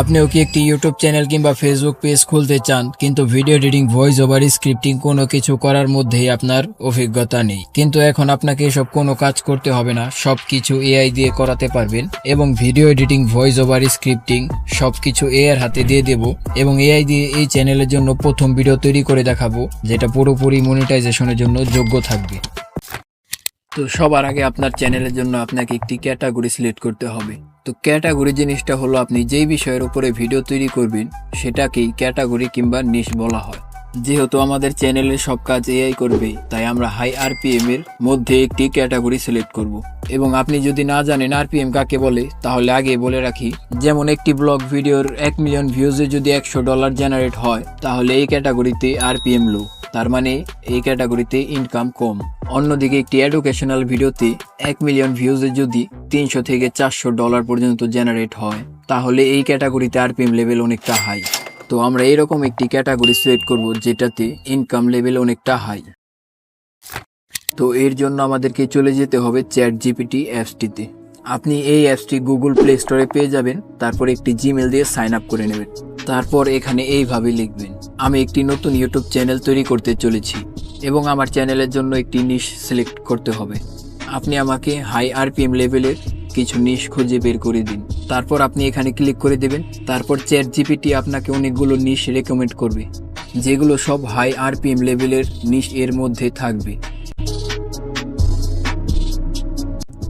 আপনিও কি একটি ইউটিউব চ্যানেল কিংবা ফেসবুক পেজ খুলতে চান, কিন্তু video editing, voice over, scripting কোনো কিছু করার মধ্যেই আপনার অভিজ্ঞতা নেই? কিন্তু এখন আপনাকে এসব কোনো কাজ করতে হবে না, সবকিছু এআই দিয়ে করাতে পারবেন। এবং video editing, voice over, scripting সবকিছু এআই এর হাতে দিয়ে দেব, এবং এআই দিয়ে এই চ্যানেলের জন্য প্রথম ভিডিও তৈরি করে দেখাবো, যেটা পুরোপুরি মনিটাইজেশনের জন্য যোগ্য থাকবে। তো সবার আগে আপনার চ্যানেলের জন্য আপনাকে একটি ক্যাটাগরি সিলেক্ট করতে হবে। তো ক্যাটাগরি জিনিসটা হলো, আপনি যেই বিষয়ের উপরে ভিডিও তৈরি করবেন সেটাকেই ক্যাটাগরি কিংবা নিশ বলা হয়। যেহেতু আমাদের চ্যানেলের সব কাজ এআই করবে, তাই আমরা হাই আরপিএম এর মধ্যে একটি ক্যাটাগরি সিলেক্ট করব। এবং আপনি যদি না জানেন আরপিএম কাকে বলে, তাহলে আগে বলে রাখি, যেমন একটি ব্লগ ভিডিওর 1 মিলিয়ন ভিউজে যদি $100 জেনারেট হয়, তাহলে এই ক্যাটাগরিতে আরপিএম লো, তার মানে এই ক্যাটাগরিতে ইনকাম কম। অন্যদিকে একটি এডুকেশনাল ভিডিওতে 1 মিলিয়ন ভিউজে যদি $300 থেকে $400 পর্যন্ত জেনারেট হয়, তাহলে এই ক্যাটাগরিতে আরপিএম লেভেল অনেকটা হাই। তো আমরা এরকম একটি ক্যাটাগরি সিলেক্ট করব যেটাতে ইনকাম লেভেল অনেকটা হাই। তো এর জন্য আমাদেরকে চলে যেতে হবে চ্যাট জিপিটি অ্যাপসটিতে। আপনি এই অ্যাপসটি গুগল প্লে স্টোরে পেয়ে যাবেন। তারপর একটি জিমেল দিয়ে সাইন আপ করে নেবেন। তারপর এখানে এইভাবে লিখবেন, আমি একটি নতুন ইউটিউব চ্যানেল তৈরি করতে চলেছি এবং আমার চ্যানেলের জন্য একটি নিশ সিলেক্ট করতে হবে। আপনি আমাকে হাই আরপিএম লেভেলের কিছু নিশ খুঁজে বের করে দিন। তারপর আপনি এখানে ক্লিক করে দেবেন। তারপর চ্যাট জিপিটি আপনাকে অনেকগুলো নিশ রেকমেন্ড করবে, যেগুলো সব হাই আরপিএম লেভেলের নিশ এর মধ্যে থাকবে।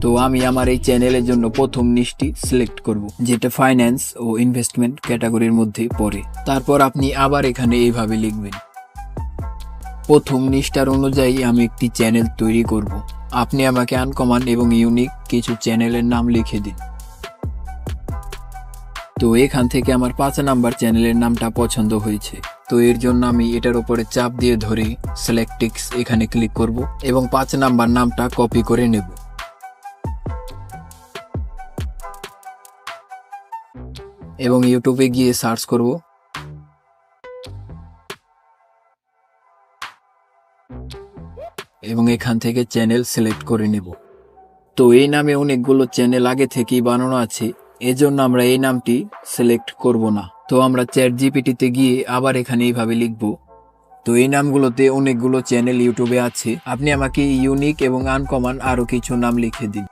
তো আমি আমার এই চ্যানেলের জন্য প্রথম নিশটি সিলেক্ট করব, যেটা ফাইন্যান্স ও ইনভেস্টমেন্ট ক্যাটাগরির মধ্যে পড়ে। তারপর আপনি আবার এখানে এইভাবে লিখবেন, প্রথম নিশটার অনুযায়ী আমি একটি চ্যানেল তৈরি করব। আপনি আমাকে আনকমন এবং ইউনিক কিছু চ্যানেলের নাম লিখে দিন। তো এখান থেকে আমার 5 নাম্বার চ্যানেলের নামটা পছন্দ হয়েছে। তো এর জন্য আমি এটার উপরে চাপ দিয়ে ধরে সিলেক্ট টেক্সট এখানে ক্লিক করব এবং 5 নাম্বার নামটা কপি করে নেব। এবং ইউটিউবে গিয়ে সার্চ করব এবং এখান থেকে চ্যানেল সিলেক্ট করে নেব। তো এই নামে অনেকগুলো চ্যানেল আগে থেকেই বানানো আছে, এজন্য আমরা এই নামটি সিলেক্ট করব না। তো আমরা চ্যাট জিপিটিতে গিয়ে আবার এখানে এইভাবে লিখব। তো এই নামগুলোতে অনেকগুলো চ্যানেল ইউটিউবে আছে, আপনি আমাকে ইউনিক এবং আনকমন আরো কিছু নাম লিখে দিন।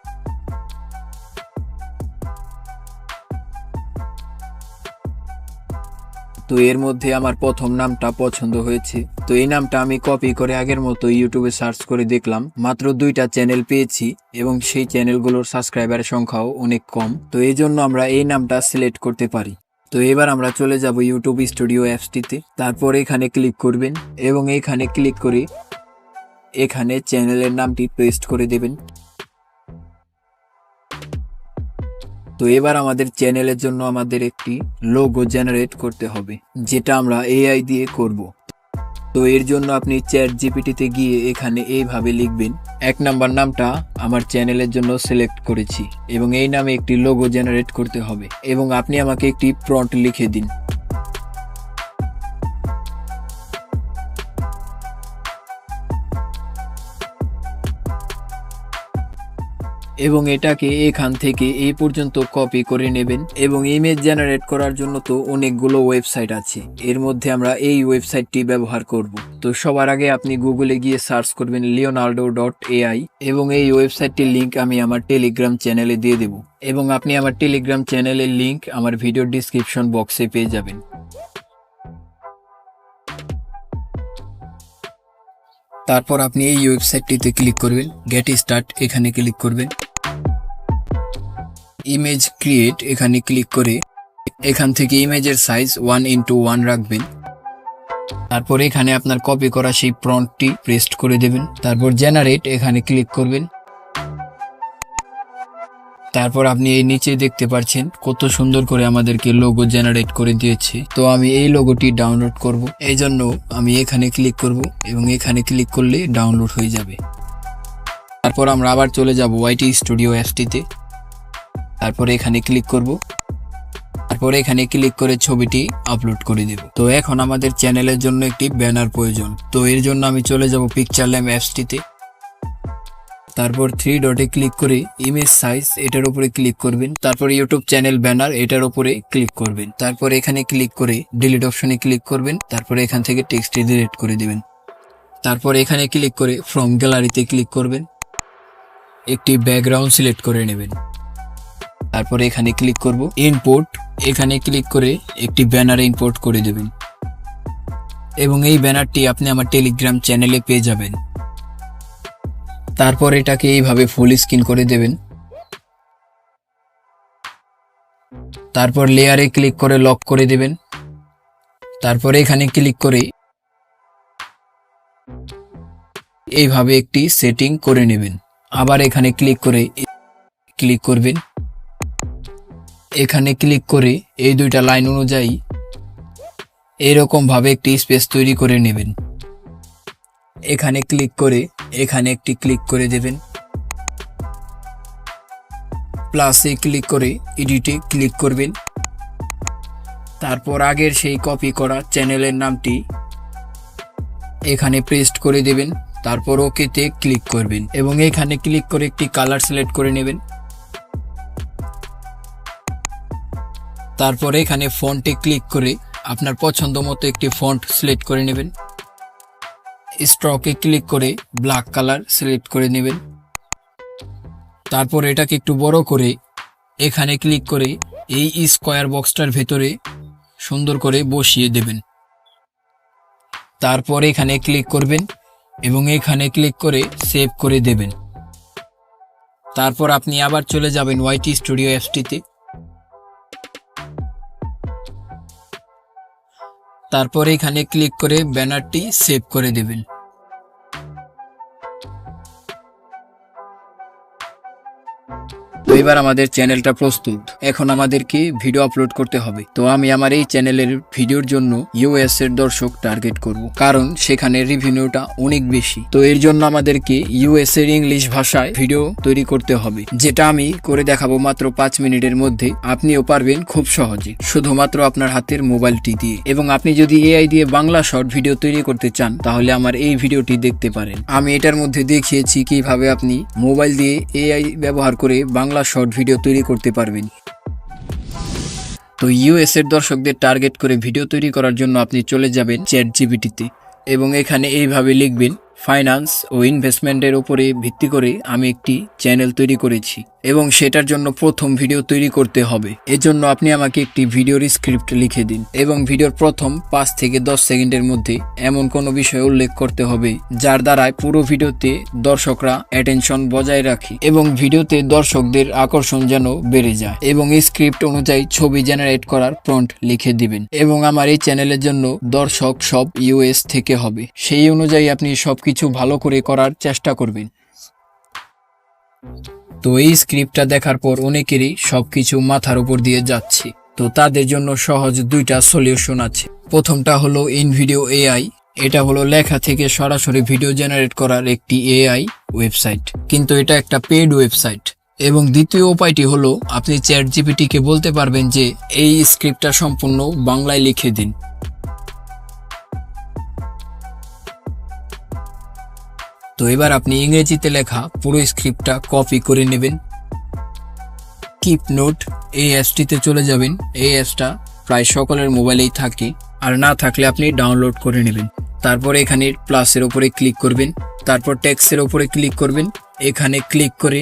তো এর মধ্যে আমার প্রথম নামটা পছন্দ হয়েছে। তো এই নামটা আমি কপি করে আগের মতো ইউটিউবে সার্চ করে দেখলাম, মাত্র 2টা চ্যানেল পেয়েছি এবং সেই চ্যানেলগুলোর সাবস্ক্রাইবারের সংখ্যাও অনেক কম। তো এই জন্য আমরা এই নামটা সিলেক্ট করতে পারি। তো এবার আমরা চলে যাব ইউটিউব স্টুডিও অ্যাপসটিতে। তারপর এখানে ক্লিক করবেন এবং এখানে ক্লিক করে এখানে চ্যানেলের নামটি পেস্ট করে দেবেন। তো এবার আমাদের চ্যানেলের জন্য আমাদের একটি লোগো জেনারেট করতে হবে, যেটা আমরা এআই দিয়ে করব। তো এর জন্য আপনি চ্যাট জিপিটিতে গিয়ে এখানে এইভাবে লিখবেন, 1 নাম্বার নামটা আমার চ্যানেলের জন্য সিলেক্ট করেছি এবং এই নামে একটি লোগো জেনারেট করতে হবে এবং আপনি আমাকে একটি প্রম্পট লিখে দিন। এবং এটাকে এখান থেকে এই পর্যন্ত কপি করে নেবেন। এবং ইমেজ জেনারেট করার জন্য তো অনেকগুলো ওয়েবসাইট আছে, এর মধ্যে আমরা এই ওয়েবসাইটটি ব্যবহার করব। তো সবার আগে আপনি গুগলে গিয়ে সার্চ করবেন leonardo.ai এবং এই ওয়েবসাইটটির লিংক আমি আমার টেলিগ্রাম চ্যানেলে দিয়ে দেব এবং আপনি আমার টেলিগ্রাম চ্যানেলের লিংক আমার ভিডিও ডিসক্রিপশন বক্সে পেয়ে যাবেন। তারপর আপনি এই ওয়েবসাইটটিতে ক্লিক করবেন, গেট স্টার্ট এখানে ক্লিক করবেন, ইমেজ ক্রিয়েট এখানে ক্লিক করে এখান থেকে ইমেজের সাইজ 1:1 রাখবেন। তারপর এখানে আপনার কপি করা সেই প্রম্পটটি পেস্ট করে দেবেন। তারপর জেনারেট এখানে ক্লিক করবেন। তারপর আপনি এই নিচে দেখতে পাচ্ছেন কত সুন্দর করে আমাদেরকে লোগো জেনারেট করে দিয়েছে। তো আমি এই লোগোটি ডাউনলোড করব, এই জন্য আমি এখানে ক্লিক করব এবং এখানে ক্লিক করলে ডাউনলোড হয়ে যাবে। তারপর আমরা আবার চলে যাব ওয়াইটি স্টুডিও অ্যাপসটিতে। তারপর এখানে ক্লিক করব, তারপর এখানে ক্লিক করে ছবিটি আপলোড করে দেব। তো এখন আমাদের চ্যানেলের জন্য একটি ব্যানার প্রয়োজন। তো এর জন্য আমি চলে যাব পিকচার ল্যাম্প অ্যাপসটিতে। তারপর 3 ডটে ক্লিক করে ইমেজ সাইজ এটার উপরে ক্লিক করবেন। তারপর ইউটিউব চ্যানেল ব্যানার এটার উপরে ক্লিক করবেন। তারপর এখানে ক্লিক করে ডিলিট অপশনে ক্লিক করবেন। তারপর এখান থেকে টেক্সটটি ডিলিট করে দিবেন। তারপর এখানে ক্লিক করে ফ্রম গ্যালারিতে ক্লিক করবেন। একটি ব্যাকগ্রাউন্ড সিলেক্ট করে নেবেন। তারপর এখানে ক্লিক করব ইম্পোর্ট, এখানে ক্লিক করে একটি ব্যানার ইম্পোর্ট করে দেবেন এবং এই ব্যানারটি আপনি আমার টেলিগ্রাম চ্যানেলে পেয়ে যাবেন। তারপর এটাকে এইভাবে ফুল স্ক্রিন করে দেবেন। তারপর লেয়ারে ক্লিক করে লক করে দেবেন। তারপর এখানে ক্লিক করে এইভাবে একটি সেটিং করে নেবেন। আবার এখানে ক্লিক করে ক্লিক করবেন। এখানে ক্লিক করে এই দুইটা লাইন অনুযায়ী এরকম ভাবে একটি স্পেস তৈরি করে নেবেন। এখানে ক্লিক করে এখানে একটি ক্লিক করে দেবেন। প্লাসে ক্লিক করে এডিটে ক্লিক করবেন। তারপর আগের সেই কপি করা চ্যানেলের নামটি এখানে পেস্ট করে দেবেন। তারপর ওকেতে ক্লিক করবেন এবং এখানে ক্লিক করে একটি কালার সিলেক্ট করে নেবেন। তারপর এখানে ফন্টে ক্লিক করে আপনার পছন্দ মতো একটি ফন্ট সিলেক্ট করে নেবেন। স্ট্রকে ক্লিক করে ব্ল্যাক কালার সিলেক্ট করে নেবেন। তারপর এটাকে একটু বড় করে এখানে ক্লিক করে এই স্কয়ার বক্সটার ভেতরে সুন্দর করে বসিয়ে দেবেন। তারপর এখানে ক্লিক করবেন এবং এখানে ক্লিক করে সেভ করে দেবেন। তারপর আপনি আবার চলে যাবেন ওয়াইটি স্টুডিও অ্যাপসটিতে। তারপর এখানে ক্লিক করে ব্যানারটি সেভ করে দেবেন। তো এবার আমাদের চ্যানেলটা প্রস্তুত। এখন আমাদেরকে ভিডিও আপলোড করতে হবে। তো আমি আমার এই চ্যানেলের ভিডিওর জন্য ইউএস এর দর্শক টার্গেট করব, কারণ সেখানে রিভিনিউটা অনেক বেশি। তো এর জন্য আমাদেরকে ইউএস এর ইংলিশ ভাষায় ভিডিও তৈরি করতে হবে, যেটা আমি করে দেখাবো মাত্র 5 মিনিটের মধ্যে। আপনিও পারবেন খুব সহজে, শুধুমাত্র আপনার হাতের মোবাইলটি দিয়ে। এবং আপনি যদি এআই দিয়ে বাংলা শর্ট ভিডিও তৈরি করতে চান তাহলে আমার এই ভিডিওটি দেখতে পারেন। আমি এটার মধ্যে দেখিয়েছি কিভাবে আপনি মোবাইল দিয়ে এআই ব্যবহার করে বাংলা শর্ট ভিডিও তৈরি করতে পারবেন। তো ইউএস এর দর্শকদের টার্গেট করে ভিডিও তৈরি করার জন্য আপনি চলে যাবেন চ্যাটজিপিটিতে এবং এখানে এইভাবে লিখবেন ফাইন্যান্স ও ইনভেস্টমেন্টের উপরে ভিত্তি করে আমি একটি চ্যানেল তৈরি করেছি এবং সেটার জন্য প্রথম ভিডিও তৈরি করতে হবে। এজন্য আপনি আমাকে একটি ভিডিওর স্ক্রিপ্ট লিখে দিন এবং ভিডিওর প্রথম 5 থেকে 10 সেকেন্ডের মধ্যে এমন কোনো বিষয় উল্লেখ করতে হবে যার দ্বারায় পুরো ভিডিওতে দর্শকরা অ্যাটেনশন বজায় রাখে এবং ভিডিওতে দর্শকদের আকর্ষণ যেন বেড়ে যায়। এবং এই স্ক্রিপ্ট অনুযায়ী ছবি জেনারেট করার প্রম্পট লিখে দিবেন। এবং আমার এই চ্যানেলের জন্য দর্শক সব ইউএস থেকে হবে, সেই অনুযায়ী আপনি সবকিছু ভালো করে করার চেষ্টা করবেন। তো এই স্ক্রিপ্টটা দেখার পর অনেকেরই সবকিছু মাথার উপর দিয়ে যাচ্ছে। তো তাদের জন্য সহজ 2টা সলিউশন আছে। প্রথমটা হলো ইনভিডিও এআই। এটা হলো লেখা থেকে সরাসরি ভিডিও জেনারেট করার একটি এআই ওয়েবসাইট, কিন্তু এটা একটা পেইড ওয়েবসাইট। এবং দ্বিতীয় উপায়টি হলো আপনি চ্যাটজিপিটিকে বলতে পারবেন যে এই স্ক্রিপ্টটা সম্পূর্ণ বাংলায় লিখে দিন। তো এবার আপনি ইংরেজিতে লেখা পুরো স্ক্রিপ্টটা কপি করে নেবেন। কিপ নোট এই অ্যাপসটিতে চলে যাবেন। এই অ্যাপসটা প্রায় সকলের মোবাইলেই থাকে, আর না থাকলে আপনি ডাউনলোড করে নেবেন। তারপর এখানে প্লাসের উপরে ক্লিক করবেন, তারপর টেক্সটের উপরে ক্লিক করবেন। এখানে ক্লিক করে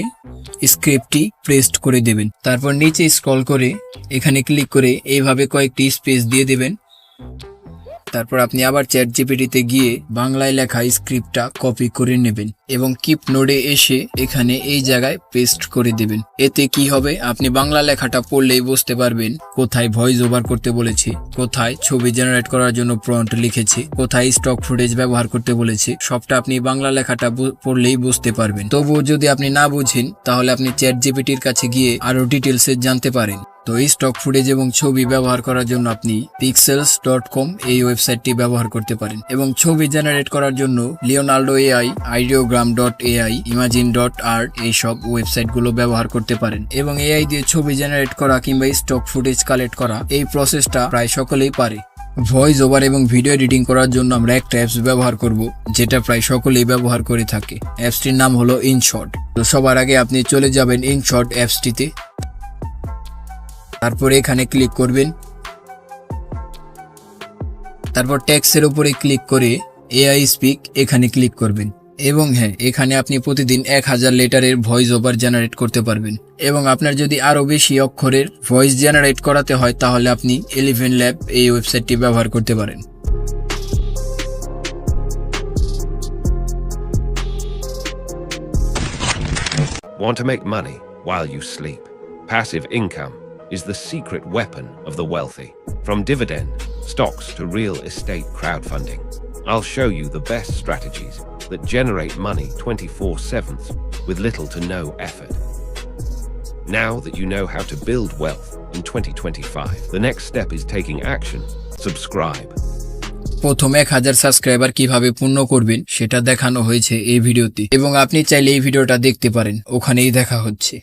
স্ক্রিপ্টটি পেস্ট করে দেবেন। তারপর নিচে স্ক্রল করে এখানে ক্লিক করে এইভাবে কয়েকটি স্পেস দিয়ে দেবেন। তারপর আপনি আবার চ্যাটজিপিটিতে গিয়ে বাংলায় লেখা স্ক্রিপ্টটা কপি করে নেবেন এবং কিপ নোডে এসে এখানে এই জায়গায় পেস্ট করে দেবেন। এতে কি হবে, আপনি বাংলা লেখাটা পড়লেই বুঝতে পারবেন কোথায় ভয়েস ওভার করতে বলেছে, কোথায় ছবি জেনারেট করার জন্য প্রম্পট লিখেছে, কোথায় স্টক ফুটেজ ব্যবহার করতে বলেছে। সবটা আপনি বাংলা লেখাটা পড়লেই বুঝতে পারবেন। তবুও যদি আপনি না বুঝেন তাহলে আপনি চ্যাটজিপিটির কাছে গিয়ে আরো ডিটেলসে জানতে পারেন। তো এই স্টক ফুটেজ এবং ছবি ব্যবহার করার জন্য আপনি pixels.com এই ওয়েবসাইটটি ব্যবহার করতে পারেন এবং ছবি জেনারেট করার জন্য লিওনার্ডো এআই, ideogram.ai, imagine.art এইসব ওয়েবসাইটগুলো ব্যবহার করতে পারেন। এবং এআই দিয়ে ছবি জেনারেট করা কিংবা স্টক ফুটেজ কালেক্ট করা এই প্রসেসটা প্রায় সকলেই পারে। ভয়েস ওভার এবং ভিডিও এডিটিং করার জন্য আমরা একটা অ্যাপস ব্যবহার করব, যেটা প্রায় সকলেই ব্যবহার করে থাকে। অ্যাপসটির নাম হলো ইনশট। তো সবার আগে আপনি চলে যাবেন ইনশট অ্যাপসটিতে, তারপর এখানে ক্লিক করবেন, তারপর টেক্সটের উপরে ক্লিক করে এআই স্পিক এখানে ক্লিক করবেন। এবং হ্যাঁ, এখানে আপনি প্রতিদিন 1000 লেটারের ভয়েস ওভার জেনারেট করতে পারবেন। এবং আপনার যদি আরো বেশি অক্ষরের ভয়েস জেনারেট করাতে হয় তাহলে আপনি 11 ল্যাব এই ওয়েবসাইটটি ব্যবহার করতে পারেন। Want to make money while you sleep? Passive income is the secret weapon of the wealthy. From dividend stocks to real estate crowdfunding, I'll show you the best strategies that generate money 24/7 with little to no effort. Now that you know how to build wealth in 2025, the next step is taking action. Subscribe. প্রথম 1000 subscriber কিভাবে পূর্ণ করবেন সেটা দেখানো হয়েছে এই ভিডিওতে, এবং আপনি চাইলে এই ভিডিওটা দেখতে পারেন, ওখানেই দেখা হচ্ছে।